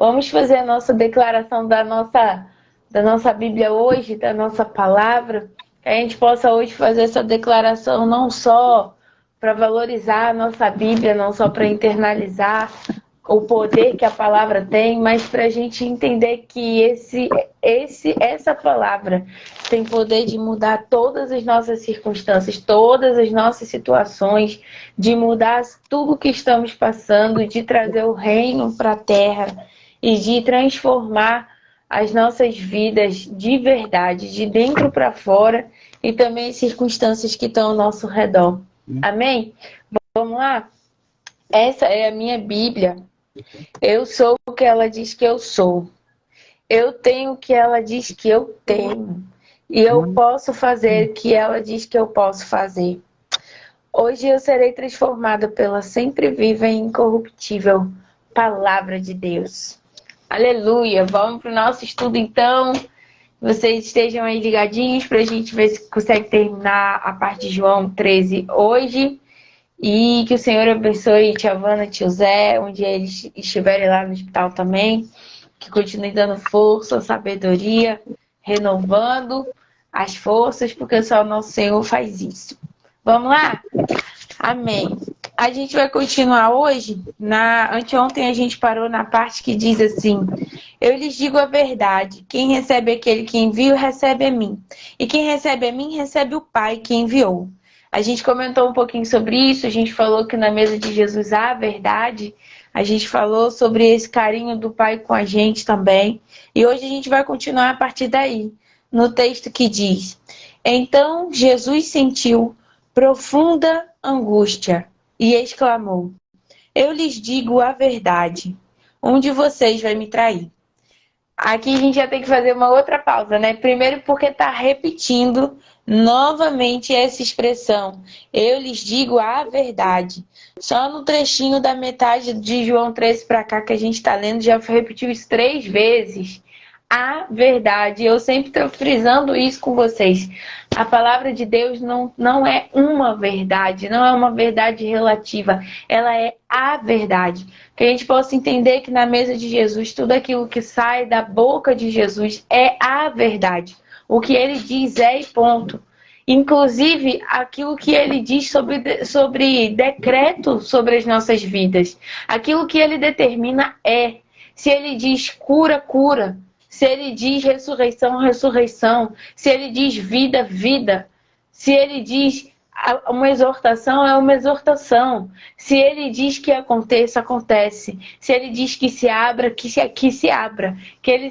Vamos fazer a nossa declaração da nossa Bíblia hoje, da nossa palavra. Que a gente possa hoje fazer essa declaração não só para valorizar a nossa Bíblia, não só para internalizar o poder que a palavra tem, mas para a gente entender que essa palavra tem poder de mudar todas as nossas circunstâncias, todas as nossas situações, de mudar tudo que estamos passando, de trazer o reino para a terra e de transformar as nossas vidas de verdade, de dentro para fora e também as circunstâncias que estão ao nosso redor. Amém? Vamos lá? Essa é a minha Bíblia. Eu sou o que ela diz que eu sou. Eu tenho o que ela diz que eu tenho. E eu posso fazer o que ela diz que eu posso fazer. Hoje eu serei transformada pela sempre viva e incorruptível Palavra de Deus. Aleluia! Vamos para o nosso estudo então. Vocês estejam aí ligadinhos para a gente ver se consegue terminar a parte de João 13 hoje. E que o Senhor abençoe tia Havana, tio Zé, onde eles estiverem lá no hospital também. Que continue dando força, sabedoria, renovando as forças, porque só o nosso Senhor faz isso. Vamos lá? Amém. A gente vai continuar hoje. Anteontem a gente parou na parte que diz assim: eu lhes digo a verdade, quem recebe aquele que envio, recebe a mim. E quem recebe a mim, recebe o Pai que enviou. A gente comentou um pouquinho sobre isso, a gente falou que na mesa de Jesus há a verdade, a gente falou sobre esse carinho do Pai com a gente também. E hoje a gente vai continuar a partir daí, no texto que diz: então Jesus sentiu profunda angústia e exclamou: eu lhes digo a verdade, um de vocês vai me trair. Aqui a gente já tem que fazer uma outra pausa, né? Primeiro porque está repetindo novamente essa expressão. Eu lhes digo a verdade. Só no trechinho da metade de João 13 para cá que a gente está lendo, já repetiu isso 3 vezes. A verdade. Eu sempre estou frisando isso com vocês. A palavra de Deus não é uma verdade, não é uma verdade relativa. Ela é a verdade. Que a gente possa entender que na mesa de Jesus, tudo aquilo que sai da boca de Jesus é a verdade. O que ele diz é e ponto. Inclusive, aquilo que ele diz sobre decreto sobre as nossas vidas. Aquilo que ele determina é. Se ele diz cura, cura. Se ele diz ressurreição, ressurreição. Se ele diz vida, vida. Se ele diz uma exortação, é uma exortação. Se ele diz que aconteça, acontece. Se ele diz que se abra, que se abra.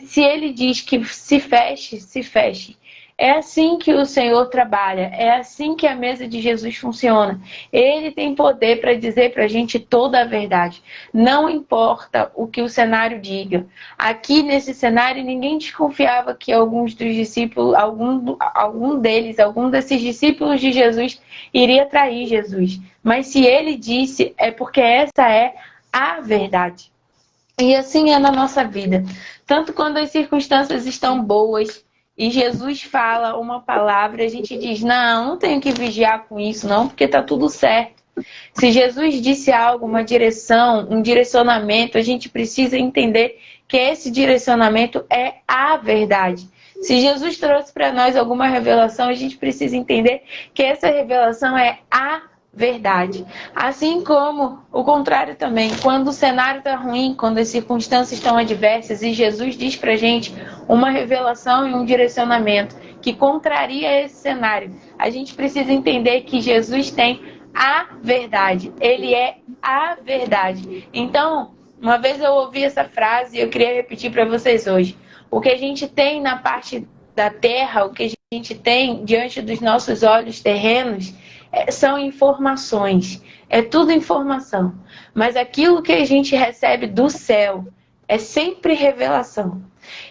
Se ele diz que se feche, se feche. É assim que o Senhor trabalha, é assim que a mesa de Jesus funciona. Ele tem poder para dizer para a gente toda a verdade. Não importa o que o cenário diga. Aqui nesse cenário, ninguém desconfiava que alguns dos discípulos, algum desses discípulos de Jesus iria trair Jesus. Mas se ele disse, é porque essa é a verdade. E assim é na nossa vida. Tanto quando as circunstâncias estão boas, e Jesus fala uma palavra, a gente diz, não tenho que vigiar com isso não, porque está tudo certo. Se Jesus disse algo, uma direção, um direcionamento, a gente precisa entender que esse direcionamento é a verdade. Se Jesus trouxe para nós alguma revelação, a gente precisa entender que essa revelação é a verdade. Assim como o contrário também, quando o cenário está ruim, quando as circunstâncias estão adversas e Jesus diz pra gente uma revelação e um direcionamento que contraria esse cenário, a gente precisa entender que Jesus tem a verdade. Ele é a verdade. Então, uma vez eu ouvi essa frase e eu queria repetir para vocês hoje. O que a gente tem na parte da terra, o que a gente tem diante dos nossos olhos terrenos, são informações, é tudo informação. Mas aquilo que a gente recebe do céu é sempre revelação.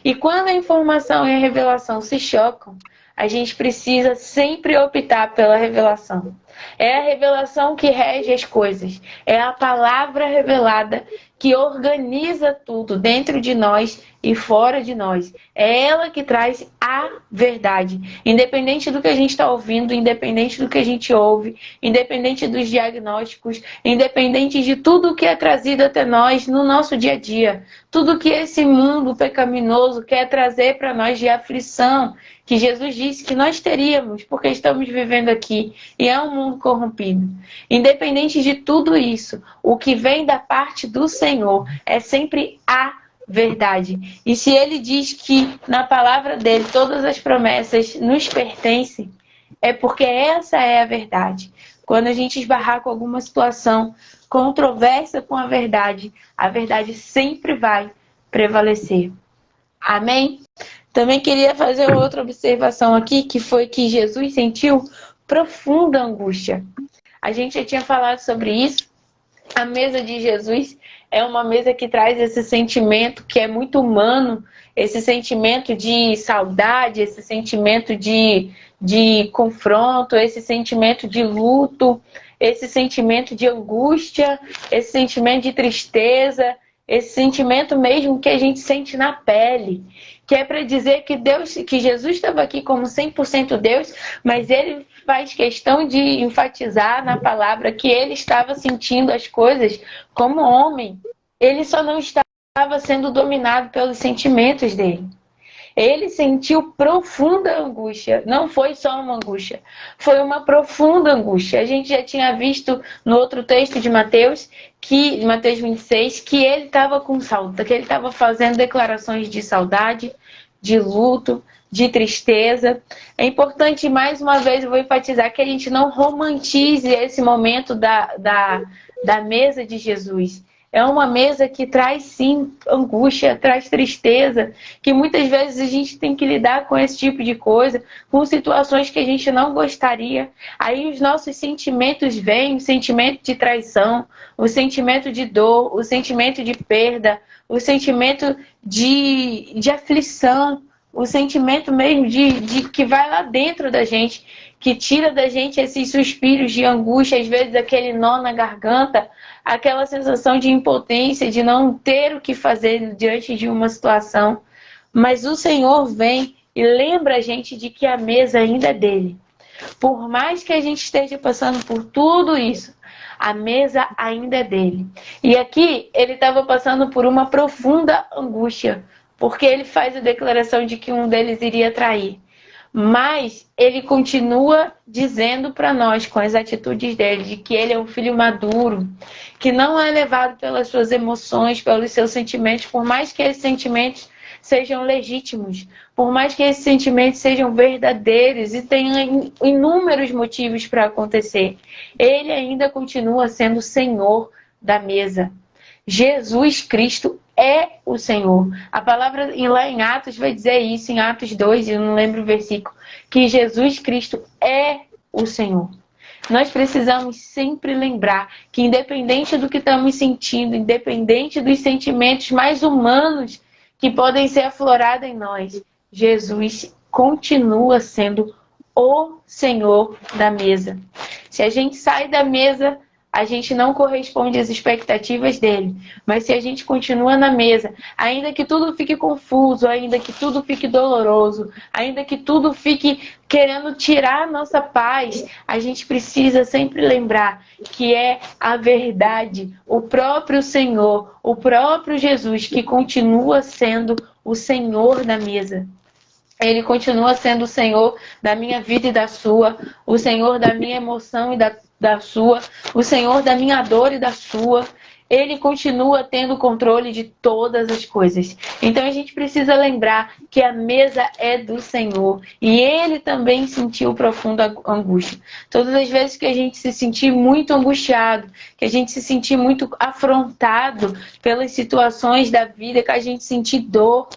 E quando a informação e a revelação se chocam, a gente precisa sempre optar pela revelação. É a revelação que rege as coisas. É a palavra revelada que organiza tudo dentro de nós e fora de nós. É ela que traz a verdade. Independente do que a gente está ouvindo, independente do que a gente ouve, independente dos diagnósticos, independente de tudo que é trazido até nós no nosso dia a dia. Tudo que esse mundo pecaminoso quer trazer para nós de aflição, que Jesus disse que nós teríamos, porque estamos vivendo aqui, e é um mundo corrompido. Independente de tudo isso, o que vem da parte do Senhor é sempre a verdade. E se Ele diz que na palavra dele todas as promessas nos pertencem, é porque essa é a verdade. Quando a gente esbarrar com alguma situação controversa com a verdade sempre vai prevalecer. Amém? Também queria fazer outra observação aqui, que foi que Jesus sentiu profunda angústia. A gente já tinha falado sobre isso. A mesa de Jesus é uma mesa que traz esse sentimento que é muito humano, esse sentimento de saudade, esse sentimento de confronto, esse sentimento de luto, esse sentimento de angústia, esse sentimento de tristeza, esse sentimento mesmo que a gente sente na pele, que é para dizer que Deus, que Jesus estava aqui como 100% Deus, mas ele faz questão de enfatizar na palavra que ele estava sentindo as coisas como homem. Ele só não estava sendo dominado pelos sentimentos dele. Ele sentiu profunda angústia. Não foi só uma angústia, foi uma profunda angústia. A gente já tinha visto no outro texto de Mateus, Mateus 26, que ele estava com saudade, que ele estava fazendo declarações de saudade, de luto, de tristeza. É importante, mais uma vez, eu vou enfatizar que a gente não romantize esse momento da mesa de Jesus. É uma mesa que traz, sim, angústia, traz tristeza, que muitas vezes a gente tem que lidar com esse tipo de coisa, com situações que a gente não gostaria. Aí os nossos sentimentos vêm, o sentimento de traição, o sentimento de dor, o sentimento de perda, o sentimento de aflição, o sentimento mesmo de que vai lá dentro da gente, que tira da gente esses suspiros de angústia, às vezes aquele nó na garganta, aquela sensação de impotência, de não ter o que fazer diante de uma situação. Mas o Senhor vem e lembra a gente de que a mesa ainda é dele. Por mais que a gente esteja passando por tudo isso, a mesa ainda é dele. E aqui ele estava passando por uma profunda angústia, porque ele faz a declaração de que um deles iria trair. Mas ele continua dizendo para nós, com as atitudes dele, de que ele é um filho maduro, que não é levado pelas suas emoções, pelos seus sentimentos, por mais que esses sentimentos sejam legítimos, por mais que esses sentimentos sejam verdadeiros e tenham inúmeros motivos para acontecer. Ele ainda continua sendo o Senhor da mesa. Jesus Cristo é o Senhor. A palavra lá em Atos vai dizer isso, em Atos 2, eu não lembro o versículo, que Jesus Cristo é o Senhor. Nós precisamos sempre lembrar que, independente do que estamos sentindo, independente dos sentimentos mais humanos que podem ser aflorados em nós, Jesus continua sendo o Senhor da mesa. Se a gente sai da mesa, a gente não corresponde às expectativas dele. Mas se a gente continua na mesa, ainda que tudo fique confuso, ainda que tudo fique doloroso, ainda que tudo fique querendo tirar a nossa paz, a gente precisa sempre lembrar que é a verdade, o próprio Senhor, o próprio Jesus, que continua sendo o Senhor da mesa. Ele continua sendo o Senhor da minha vida e da sua, o Senhor da minha emoção e da sua, o Senhor da minha dor e da sua. Ele continua tendo controle de todas as coisas. Então a gente precisa lembrar que a mesa é do Senhor. E ele também sentiu profunda angústia. Todas as vezes que a gente se sentir muito angustiado, que a gente se sentir muito afrontado pelas situações da vida, que a gente sentir dor,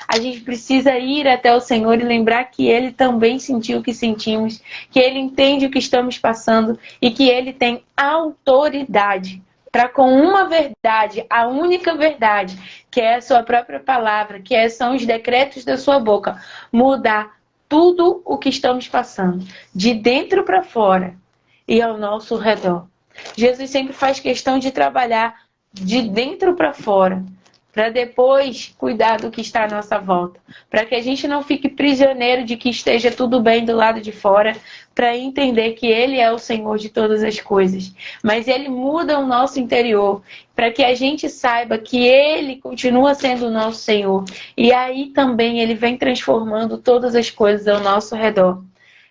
a gente precisa ir até o Senhor e lembrar que Ele também sentiu o que sentimos, que Ele entende o que estamos passando e que Ele tem autoridade para, com uma verdade, a única verdade, que é a sua própria palavra, que são os decretos da sua boca, mudar tudo o que estamos passando, de dentro para fora e ao nosso redor. Jesus sempre faz questão de trabalhar de dentro para fora, para depois cuidar do que está à nossa volta, para que a gente não fique prisioneiro de que esteja tudo bem do lado de fora, para entender que Ele é o Senhor de todas as coisas. Mas Ele muda o nosso interior, para que a gente saiba que Ele continua sendo o nosso Senhor. E aí também Ele vem transformando todas as coisas ao nosso redor.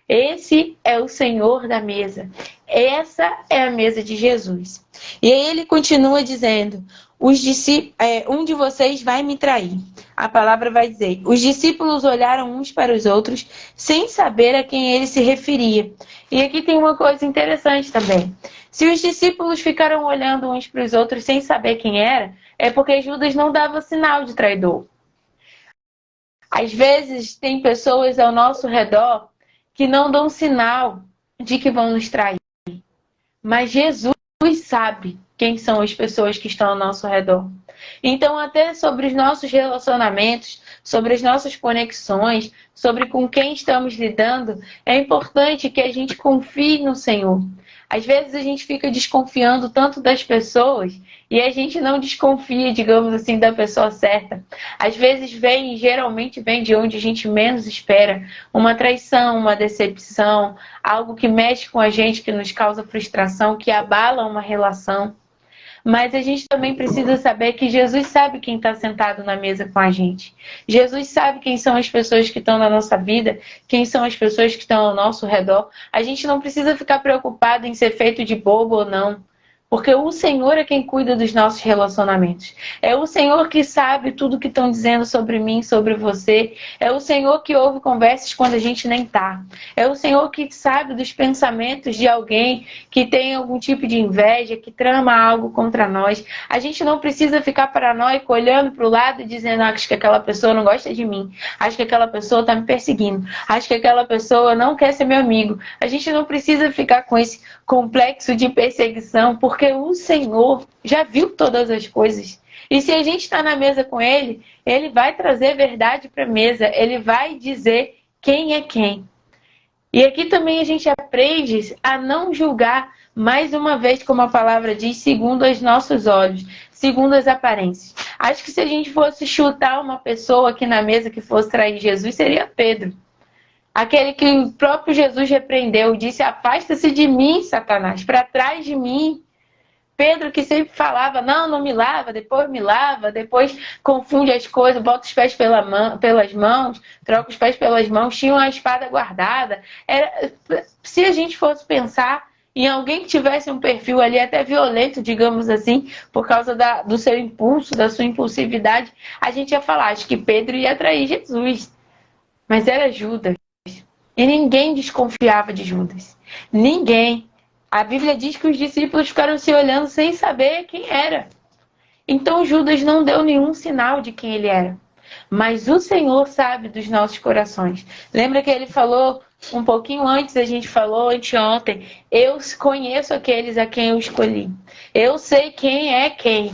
Esse é o Senhor da mesa. Essa é a mesa de Jesus. E aí ele continua dizendo: um de vocês vai me trair. A palavra vai dizer: os discípulos olharam uns para os outros sem saber a quem ele se referia. E aqui tem uma coisa interessante também. Se os discípulos ficaram olhando uns para os outros sem saber quem era, é porque Judas não dava sinal de traidor. Às vezes tem pessoas ao nosso redor que não dão sinal de que vão nos trair. Mas Jesus sabe quem são as pessoas que estão ao nosso redor. Então, até sobre os nossos relacionamentos, sobre as nossas conexões, sobre com quem estamos lidando, é importante que a gente confie no Senhor. Às vezes a gente fica desconfiando tanto das pessoas e a gente não desconfia, digamos assim, da pessoa certa. Às vezes geralmente vem de onde a gente menos espera. Uma traição, uma decepção, algo que mexe com a gente, que nos causa frustração, que abala uma relação. Mas a gente também precisa saber que Jesus sabe quem está sentado na mesa com a gente. Jesus sabe quem são as pessoas que estão na nossa vida, quem são as pessoas que estão ao nosso redor. A gente não precisa ficar preocupado em ser feito de bobo ou não. Porque o Senhor é quem cuida dos nossos relacionamentos. É o Senhor que sabe tudo que estão dizendo sobre mim, sobre você. É o Senhor que ouve conversas quando a gente nem tá. É o Senhor que sabe dos pensamentos de alguém que tem algum tipo de inveja, que trama algo contra nós. A gente não precisa ficar paranoico olhando para o lado e dizendo: acho que aquela pessoa não gosta de mim. Acho que aquela pessoa está me perseguindo. Acho que aquela pessoa não quer ser meu amigo. A gente não precisa ficar com esse complexo de perseguição, porque o Senhor já viu todas as coisas. E se a gente está na mesa com Ele, Ele vai trazer verdade para a mesa. Ele vai dizer quem é quem. E aqui também a gente aprende a não julgar, mais uma vez, como a palavra diz, segundo os nossos olhos, segundo as aparências. Acho que se a gente fosse chutar uma pessoa aqui na mesa que fosse trair Jesus, seria Pedro. Aquele que o próprio Jesus repreendeu, disse: afasta-se de mim, Satanás, para trás de mim. Pedro, que sempre falava: não me lava, depois me lava, depois confunde as coisas, bota os pés pelas mãos, troca os pés pelas mãos, tinha uma espada guardada. Se a gente fosse pensar em alguém que tivesse um perfil ali até violento, digamos assim, por causa do seu impulso, da sua impulsividade, a gente ia falar: acho que Pedro ia trair Jesus. Mas era Judas. E ninguém desconfiava de Judas. Ninguém. A Bíblia diz que os discípulos ficaram se olhando sem saber quem era. Então Judas não deu nenhum sinal de quem ele era. Mas o Senhor sabe dos nossos corações. Lembra que ele falou um pouquinho antes, a gente falou anteontem: eu conheço aqueles a quem eu escolhi. Eu sei quem é quem.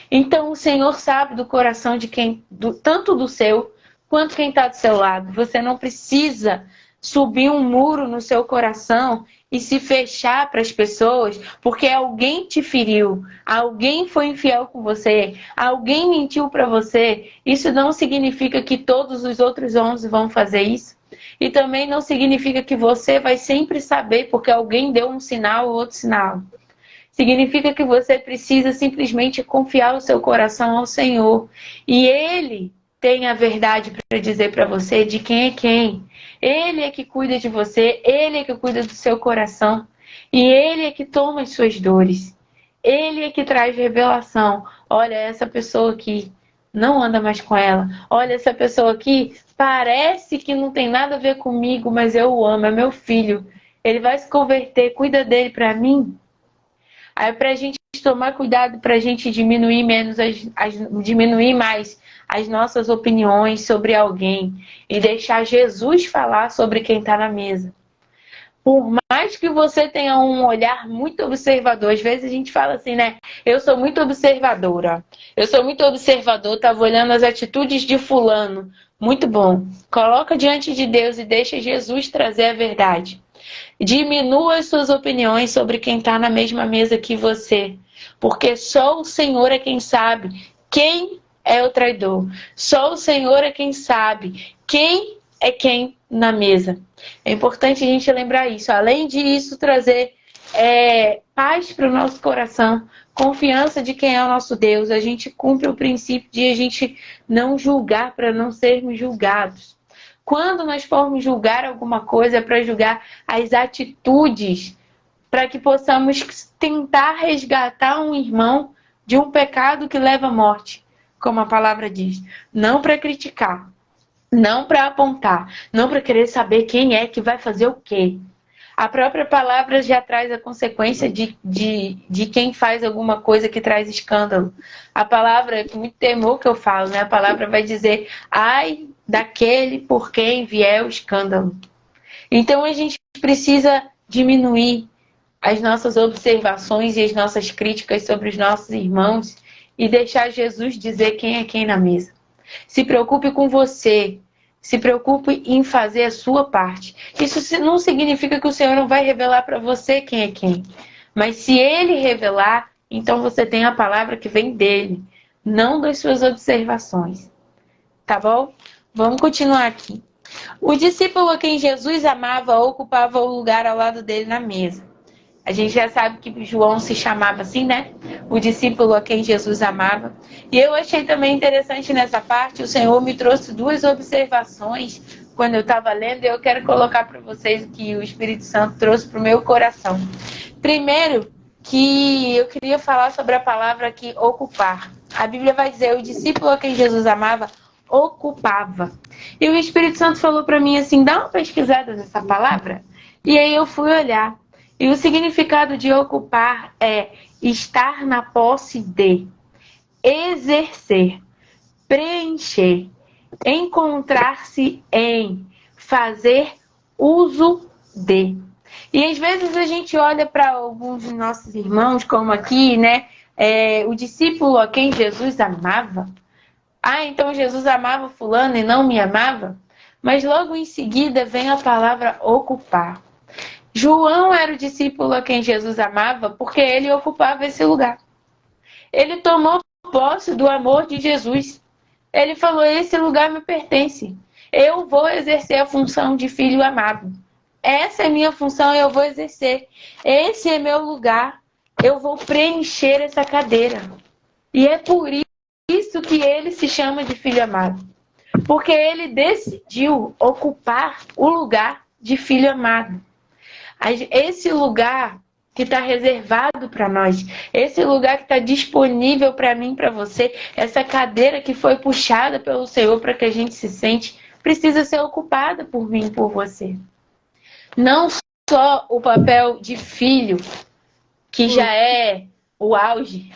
Então o Senhor sabe do coração de quem, tanto do seu quanto quem está do seu lado. Você não precisa subir um muro no seu coração e se fechar para as pessoas porque alguém te feriu, alguém foi infiel com você, alguém mentiu para você. Isso não significa que todos os outros 11 vão fazer isso. E também não significa que você vai sempre saber porque alguém deu um sinal ou outro sinal. Significa que você precisa simplesmente confiar o seu coração ao Senhor. E Ele tem a verdade para dizer para você de quem é quem. Ele é que cuida de você, Ele é que cuida do seu coração. E Ele é que toma as suas dores. Ele é que traz revelação. Olha, essa pessoa aqui, não anda mais com ela. Olha, essa pessoa aqui parece que não tem nada a ver comigo, mas eu o amo, é meu filho. Ele vai se converter, cuida dele para mim. Aí pra gente tomar cuidado, pra gente diminuir diminuir mais as nossas opiniões sobre alguém e deixar Jesus falar sobre quem está na mesa. Por mais que você tenha um olhar muito observador, às vezes a gente fala assim, né? Eu sou muito observadora. Eu sou muito observador, estava olhando as atitudes de fulano. Muito bom. Coloca diante de Deus e deixa Jesus trazer a verdade. Diminua as suas opiniões sobre quem está na mesma mesa que você. Porque só o Senhor é quem sabe quem é o traidor. Só o Senhor é quem sabe quem é quem na mesa. É importante a gente lembrar isso. Além disso, trazer paz para o nosso coração, confiança de quem é o nosso Deus. A gente cumpre o princípio de a gente não julgar para não sermos julgados. Quando nós formos julgar alguma coisa, é para julgar as atitudes, para que possamos tentar resgatar um irmão de um pecado que leva à morte, como a palavra diz. Não para criticar, não para apontar, não para querer saber quem é que vai fazer o quê. A própria palavra já traz a consequência de quem faz alguma coisa que traz escândalo. A palavra, é muito temor que eu falo, né? A palavra vai dizer, ai daquele por quem vier o escândalo. Então a gente precisa diminuir as nossas observações e as nossas críticas sobre os nossos irmãos e deixar Jesus dizer quem é quem na mesa. Se preocupe com você. Se preocupe em fazer a sua parte. Isso não significa que o Senhor não vai revelar para você quem é quem. Mas se Ele revelar, então você tem a palavra que vem dele, não das suas observações. Tá bom? Vamos continuar aqui. O discípulo a quem Jesus amava ocupava o lugar ao lado dele na mesa. A gente já sabe que João se chamava assim, né? O discípulo a quem Jesus amava. E eu achei também interessante nessa parte, o Senhor me trouxe duas observações quando eu estava lendo, e eu quero colocar para vocês o que o Espírito Santo trouxe para o meu coração. Primeiro, que eu queria falar sobre a palavra aqui, ocupar. A Bíblia vai dizer, o discípulo a quem Jesus amava ocupava. E o Espírito Santo falou para mim assim, dá uma pesquisada nessa palavra. E aí eu fui olhar. E o significado de ocupar é estar na posse de, exercer, preencher, encontrar-se em, fazer uso de. E às vezes a gente olha para alguns dos nossos irmãos, como aqui, né? O discípulo a quem Jesus amava. Ah, então Jesus amava fulano e não me amava? Mas logo em seguida vem a palavra ocupar. João era o discípulo a quem Jesus amava porque ele ocupava esse lugar. Ele tomou posse do amor de Jesus. Ele falou, esse lugar me pertence. Eu vou exercer a função de filho amado. Essa é minha função e eu vou exercer. Esse é meu lugar. Eu vou preencher essa cadeira. E é por isso que ele se chama de filho amado. Porque ele decidiu ocupar o lugar de filho amado. Esse lugar que está reservado para nós, esse lugar que está disponível para mim, para você, essa cadeira que foi puxada pelo Senhor para que a gente se sente, precisa ser ocupada por mim e por você. Não só o papel de filho, que já é o auge,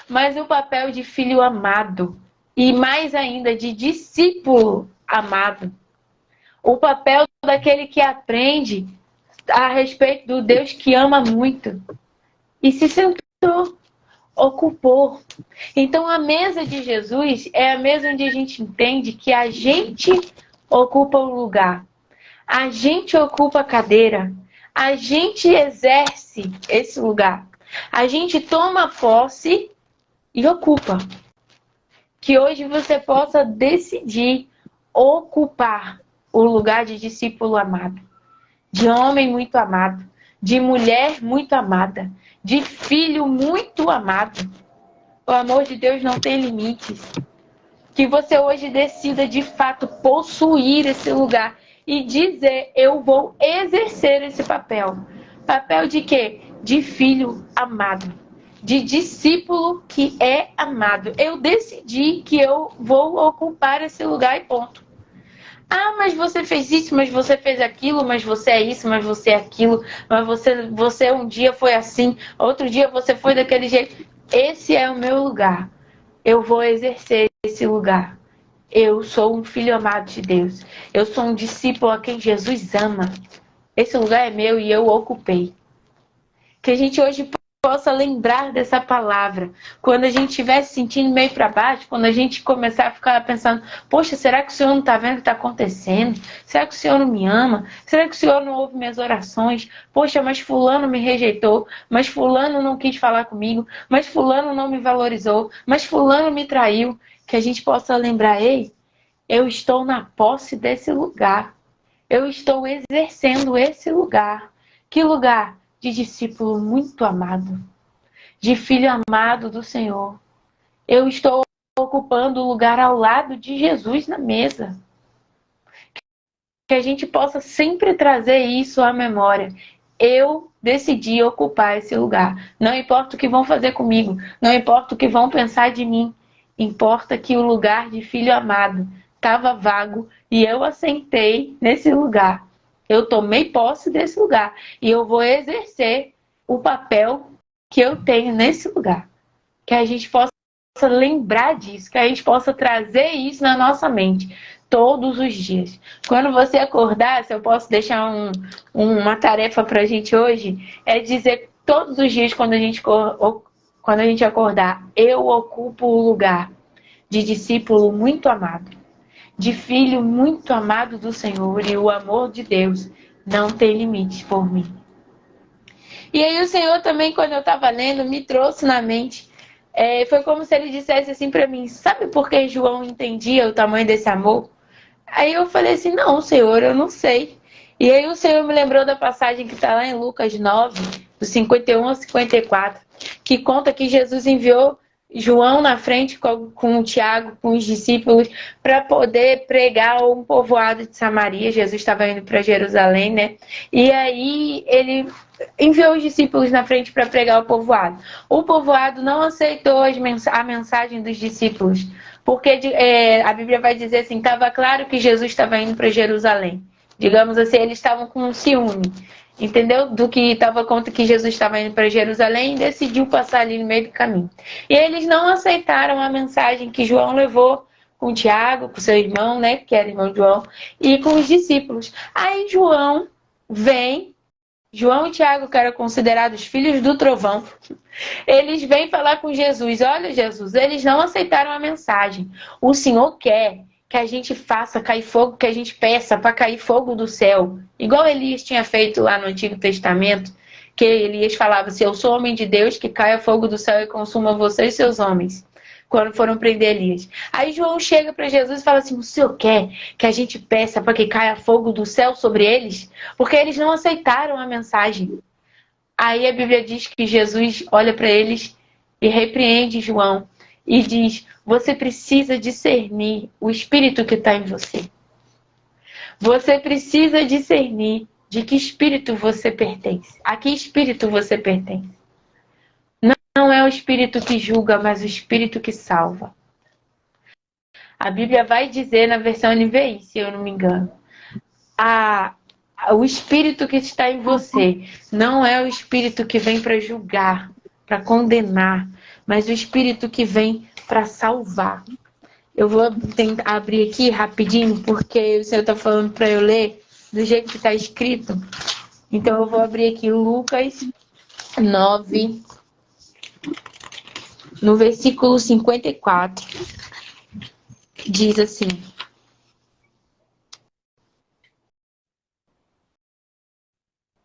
mas o papel de filho amado e mais ainda de discípulo amado. O papel daquele que aprende a respeito do Deus que ama muito e se sentou, ocupou. Então a mesa de Jesus é a mesa onde a gente entende que a gente ocupa o lugar, a gente ocupa a cadeira, a gente exerce esse lugar, a gente toma posse e ocupa. Que hoje você possa decidir ocupar o lugar de discípulo amado, de homem muito amado, de mulher muito amada, de filho muito amado. O amor de Deus não tem limites. Que você hoje decida de fato possuir esse lugar e dizer, eu vou exercer esse papel. Papel de quê? De filho amado, de discípulo que é amado. Eu decidi que eu vou ocupar esse lugar e ponto. Ah, mas você fez isso, mas você fez aquilo, mas você é isso, mas você é aquilo, mas você um dia foi assim, outro dia você foi daquele jeito. Esse é o meu lugar. Eu vou exercer esse lugar. Eu sou um filho amado de Deus. Eu sou um discípulo a quem Jesus ama. Esse lugar é meu e eu o ocupei. Que a gente hoje possa lembrar dessa palavra. Quando a gente estiver se sentindo meio para baixo, quando a gente começar a ficar pensando, poxa, será que o Senhor não está vendo o que está acontecendo? Será que o Senhor não me ama? Será que o Senhor não ouve minhas orações? Poxa, mas fulano me rejeitou, mas fulano não quis falar comigo, mas fulano não me valorizou, mas fulano me traiu. Que a gente possa lembrar, ei, eu estou na posse desse lugar. Eu estou exercendo esse lugar. Que lugar? De discípulo muito amado, de filho amado do Senhor. Eu estou ocupando o lugar ao lado de Jesus na mesa. Que a gente possa sempre trazer isso à memória. Eu decidi ocupar esse lugar. Não importa o que vão fazer comigo, não importa o que vão pensar de mim. Importa que o lugar de filho amado estava vago e eu assentei nesse lugar. Eu tomei posse desse lugar e eu vou exercer o papel que eu tenho nesse lugar. Que a gente possa lembrar disso, que a gente possa trazer isso na nossa mente todos os dias. Quando você acordar, se eu posso deixar uma tarefa para a gente hoje, é dizer todos os dias quando a gente acordar, eu ocupo o lugar de discípulo muito amado, de filho muito amado do Senhor, e o amor de Deus não tem limites por mim. E aí o Senhor também, quando eu estava lendo, me trouxe na mente, foi como se ele dissesse assim para mim, sabe por que João entendia o tamanho desse amor? Aí eu falei assim, não, Senhor, eu não sei. E aí o Senhor me lembrou da passagem que está lá em Lucas 9, do 51 ao 54, que conta que Jesus enviou João na frente com o Tiago, com os discípulos, para poder pregar um povoado de Samaria. Jesus estava indo para Jerusalém, né? E aí ele enviou os discípulos na frente para pregar o povoado. O povoado não aceitou a mensagem dos discípulos, porque a Bíblia vai dizer assim, estava claro que Jesus estava indo para Jerusalém. Digamos assim, eles estavam com um ciúme, entendeu? Do que estava contra que Jesus estava indo para Jerusalém e decidiu passar ali no meio do caminho. E eles não aceitaram a mensagem que João levou com Tiago, com seu irmão, né, que era irmão de João, e com os discípulos. Aí João e Tiago, que eram considerados filhos do trovão, eles vêm falar com Jesus. Olha, Jesus, eles não aceitaram a mensagem. O Senhor quer que a gente faça cair fogo, que a gente peça para cair fogo do céu. Igual Elias tinha feito lá no Antigo Testamento, que Elias falava, se eu sou homem de Deus, que caia fogo do céu e consuma vocês e seus homens. Quando foram prender Elias. Aí João chega para Jesus e fala assim, o Senhor quer que a gente peça para que caia fogo do céu sobre eles? Porque eles não aceitaram a mensagem. Aí a Bíblia diz que Jesus olha para eles e repreende João e diz, você precisa discernir o espírito que está em você. Você precisa discernir de que espírito você pertence. A que espírito você pertence. Não é o espírito que julga, mas o espírito que salva. A Bíblia vai dizer na versão NVI, se eu não me engano. O espírito que está em você não é o espírito que vem para julgar, para condenar, mas o espírito que vem para salvar. Eu vou tentar abrir aqui rapidinho, porque o Senhor está falando para eu ler do jeito que está escrito. Então eu vou abrir aqui Lucas 9, no versículo 54. Diz assim: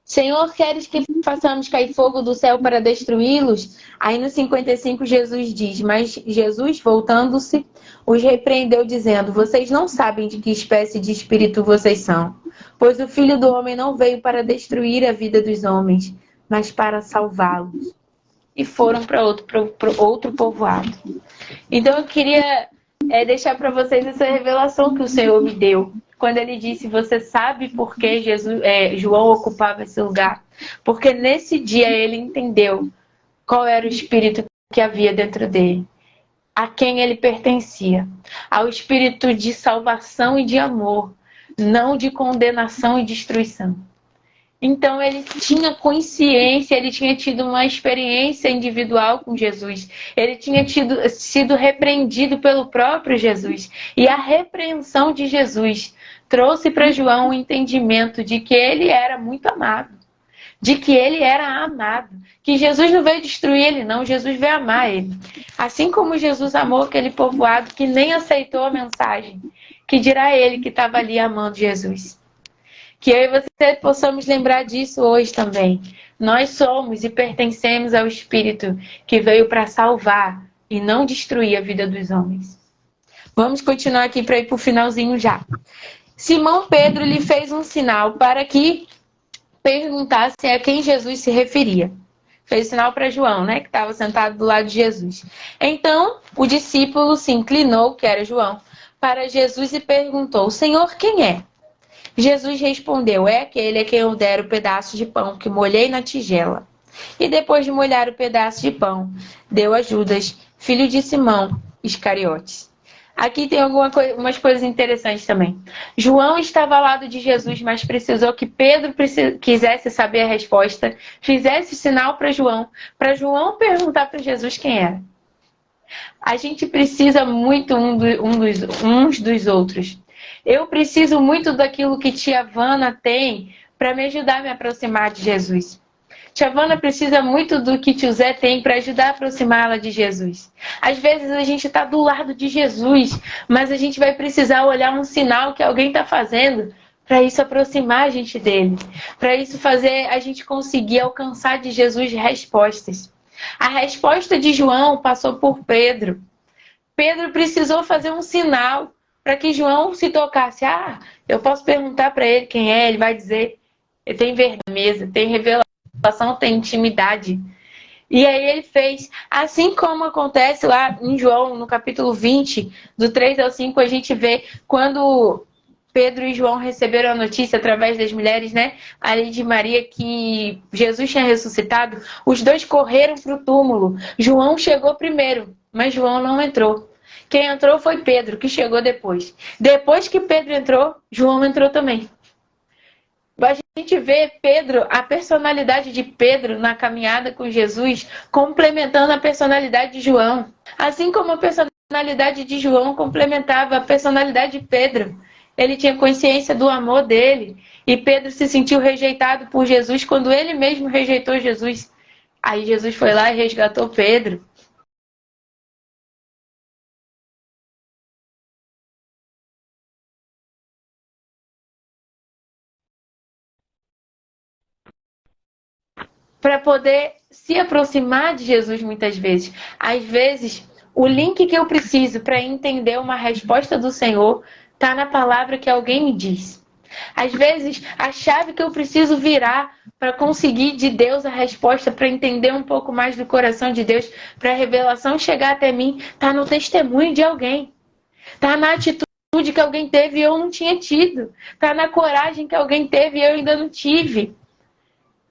Senhor, queres que façamos cair fogo do céu para destruí-los? Aí no 55 Jesus diz, mas Jesus, voltando-se, os repreendeu dizendo, vocês não sabem de que espécie de espírito vocês são, pois o Filho do Homem não veio para destruir a vida dos homens, mas para salvá-los. E foram para outro povoado. Então eu queria deixar para vocês essa revelação que o Senhor me deu. Quando ele disse, você sabe por que João ocupava esse lugar? Porque nesse dia ele entendeu qual era o espírito que havia dentro dele. A quem ele pertencia. Ao espírito de salvação e de amor. Não de condenação e destruição. Então ele tinha consciência, ele tinha tido uma experiência individual com Jesus. Ele tinha sido repreendido pelo próprio Jesus. E a repreensão de Jesus trouxe para João o entendimento de que ele era muito amado. de que ele era amado, que Jesus não veio destruir ele não, Jesus veio amar ele. Assim como Jesus amou aquele povoado que nem aceitou a mensagem, que dirá ele que estava ali amando Jesus. Que eu e você possamos lembrar disso hoje também. Nós somos e pertencemos ao Espírito que veio para salvar e não destruir a vida dos homens. Vamos continuar aqui para ir para o finalzinho já. Simão Pedro lhe fez um sinal para que perguntasse a quem Jesus se referia. Fez sinal para João, né, que estava sentado do lado de Jesus. Então, o discípulo se inclinou, que era João, para Jesus e perguntou: Senhor, quem é? Jesus respondeu: é aquele a quem eu der o pedaço de pão que molhei na tigela. E depois de molhar o pedaço de pão, deu a Judas, filho de Simão Iscariotes. Aqui tem umas coisas interessantes também. João estava ao lado de Jesus, mas precisou que Pedro quisesse saber a resposta, fizesse sinal para João perguntar para Jesus quem era. A gente precisa muito uns dos outros. Eu preciso muito daquilo que tia Vana tem para me ajudar a me aproximar de Jesus. Tia Vana precisa muito do que tio Zé tem para ajudar a aproximá-la de Jesus. Às vezes a gente está do lado de Jesus, mas a gente vai precisar olhar um sinal que alguém está fazendo para isso aproximar a gente dele. Para isso fazer a gente conseguir alcançar de Jesus respostas. A resposta de João passou por Pedro. Pedro precisou fazer um sinal para que João se tocasse. Ah, eu posso perguntar para ele quem é, ele vai dizer. Ele tem verdade na mesa, tem revelação, tem intimidade. E aí ele fez. Assim como acontece lá em João, no capítulo 20, do 3 ao 5, a gente vê quando Pedro e João receberam a notícia através das mulheres, né? Ali de Maria, que Jesus tinha ressuscitado. Os dois correram para o túmulo. João chegou primeiro, mas João não entrou. Quem entrou foi Pedro, que chegou depois. Depois que Pedro entrou, João entrou também. A gente vê Pedro, a personalidade de Pedro na caminhada com Jesus, complementando a personalidade de João. Assim como a personalidade de João complementava a personalidade de Pedro. Ele tinha consciência do amor dele. E Pedro se sentiu rejeitado por Jesus quando ele mesmo rejeitou Jesus. Aí Jesus foi lá e resgatou Pedro. Para poder se aproximar de Jesus muitas vezes. Às vezes, o link que eu preciso para entender uma resposta do Senhor está na palavra que alguém me diz. Às vezes, a chave que eu preciso virar para conseguir de Deus a resposta, para entender um pouco mais do coração de Deus, para a revelação chegar até mim, está no testemunho de alguém. Está na atitude que alguém teve e eu não tinha tido. Está na coragem que alguém teve e eu ainda não tive.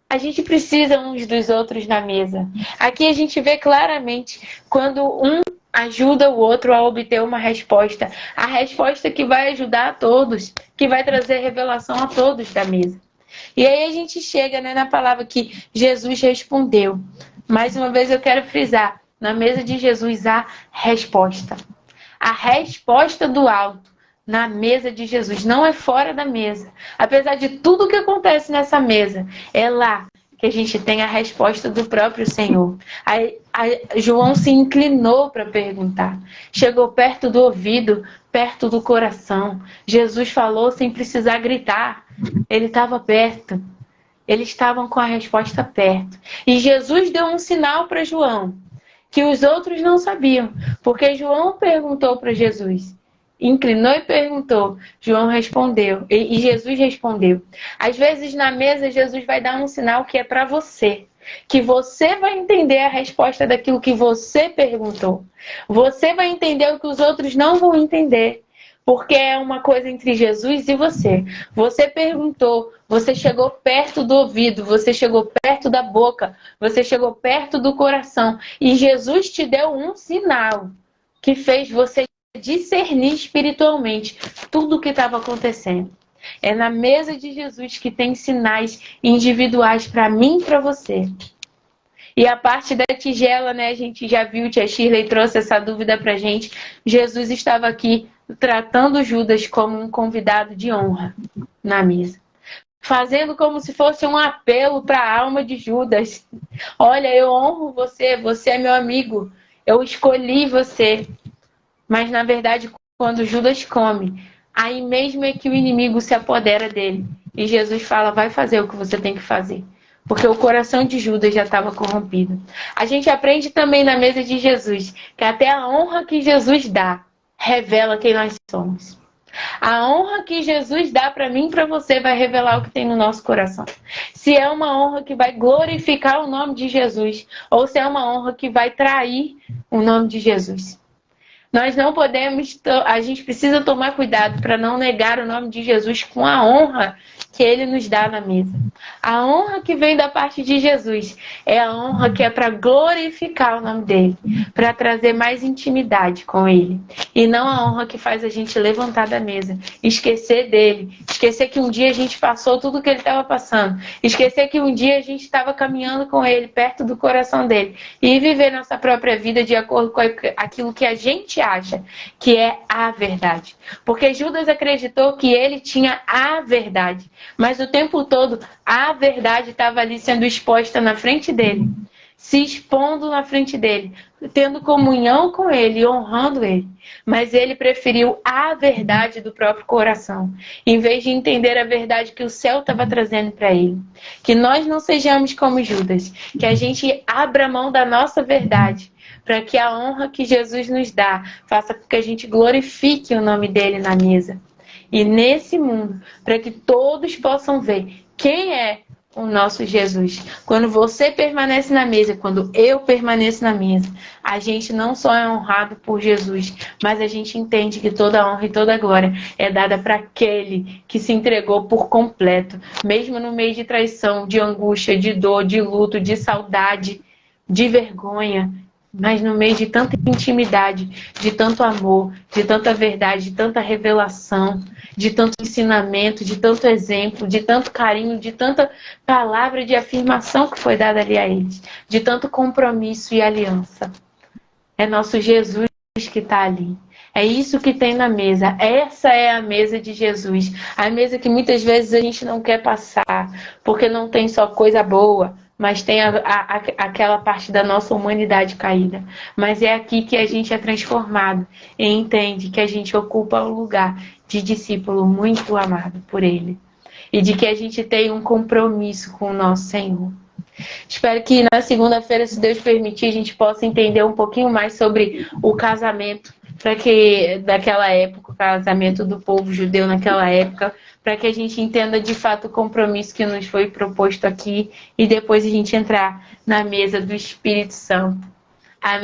A gente precisa uns dos outros na mesa. Aqui a gente vê claramente quando um ajuda o outro a obter uma resposta. A resposta que vai ajudar a todos, que vai trazer revelação a todos da mesa. E aí a gente chega, né, na palavra que Jesus respondeu. Mais uma vez eu quero frisar, na mesa de Jesus há resposta. A resposta do alto na mesa de Jesus, não é fora da mesa. Apesar de tudo que acontece nessa mesa, é lá que a gente tem a resposta do próprio Senhor. João se inclinou para perguntar. Chegou perto do ouvido, perto do coração. Jesus falou sem precisar gritar. Ele estava perto. Eles estavam com a resposta perto. E Jesus deu um sinal para João, que os outros não sabiam. Porque João perguntou para Jesus. Inclinou e perguntou. João respondeu. E Jesus respondeu. Às vezes na mesa Jesus vai dar um sinal que é para você. Que você vai entender a resposta daquilo que você perguntou. Você vai entender o que os outros não vão entender. Porque é uma coisa entre Jesus e você. Você perguntou, você chegou perto do ouvido, você chegou perto da boca, você chegou perto do coração. E Jesus te deu um sinal que fez você discernir espiritualmente tudo o que estava acontecendo. É na mesa de Jesus que tem sinais individuais para mim e para você. E a parte da tigela, né, a gente já viu, tia Shirley trouxe essa dúvida pra gente. Jesus estava aqui tratando Judas como um convidado de honra na mesa. fazendo como se fosse um apelo para a alma de Judas. Olha, eu honro você, você é meu amigo, eu escolhi você. Mas na verdade, quando Judas come, aí mesmo é que o inimigo se apodera dele. E Jesus fala, vai fazer o que você tem que fazer. Porque o coração de Judas já estava corrompido. A gente aprende também na mesa de Jesus que até a honra que Jesus dá revela quem nós somos. A honra que Jesus dá para mim e para você vai revelar o que tem no nosso coração. Se é uma honra que vai glorificar o nome de Jesus, ou se é uma honra que vai trair o nome de Jesus. Nós não podemos, a gente precisa tomar cuidado para não negar o nome de Jesus com a honra que ele nos dá na mesa. A honra que vem da parte de Jesus é a honra que é para glorificar o nome dele, para trazer mais intimidade com ele. E não a honra que faz a gente levantar da mesa, esquecer dele, esquecer que um dia a gente passou tudo o que ele estava passando, esquecer que um dia a gente estava caminhando com ele, perto do coração dele, e viver nossa própria vida de acordo com aquilo que a gente acha que é a verdade. Porque Judas acreditou que ele tinha a verdade, mas o tempo todo a verdade estava ali sendo exposta na frente dele, se expondo na frente dele, tendo comunhão com ele, honrando ele. Mas ele preferiu a verdade do próprio coração, em vez de entender a verdade que o céu estava trazendo para ele. Que nós não sejamos como Judas, que a gente abra mão da nossa verdade, para que a honra que Jesus nos dá faça com que a gente glorifique o nome dele na mesa. E nesse mundo, para que todos possam ver quem é o nosso Jesus. Quando você permanece na mesa, quando eu permaneço na mesa, a gente não só é honrado por Jesus, mas a gente entende que toda honra e toda glória é dada para aquele que se entregou por completo, mesmo no meio de traição, de angústia, de dor, de luto, de saudade, de vergonha. Mas no meio de tanta intimidade, de tanto amor, de tanta verdade, de tanta revelação, de tanto ensinamento, de tanto exemplo, de tanto carinho, de tanta palavra de afirmação que foi dada ali a eles, de tanto compromisso e aliança. É nosso Jesus que está ali. É isso que tem na mesa. Essa é a mesa de Jesus. A mesa que muitas vezes a gente não quer passar, porque não tem só coisa boa, mas tem aquela parte da nossa humanidade caída. Mas é aqui que a gente é transformado e entende que a gente ocupa o lugar de discípulo muito amado por Ele. E de que a gente tem um compromisso com o nosso Senhor. Espero que na segunda-feira, se Deus permitir, a gente possa entender um pouquinho mais sobre o casamento, para que daquela época, o casamento do povo judeu naquela época, para que a gente entenda de fato o compromisso que nos foi proposto aqui e depois a gente entrar na mesa do Espírito Santo. Amém?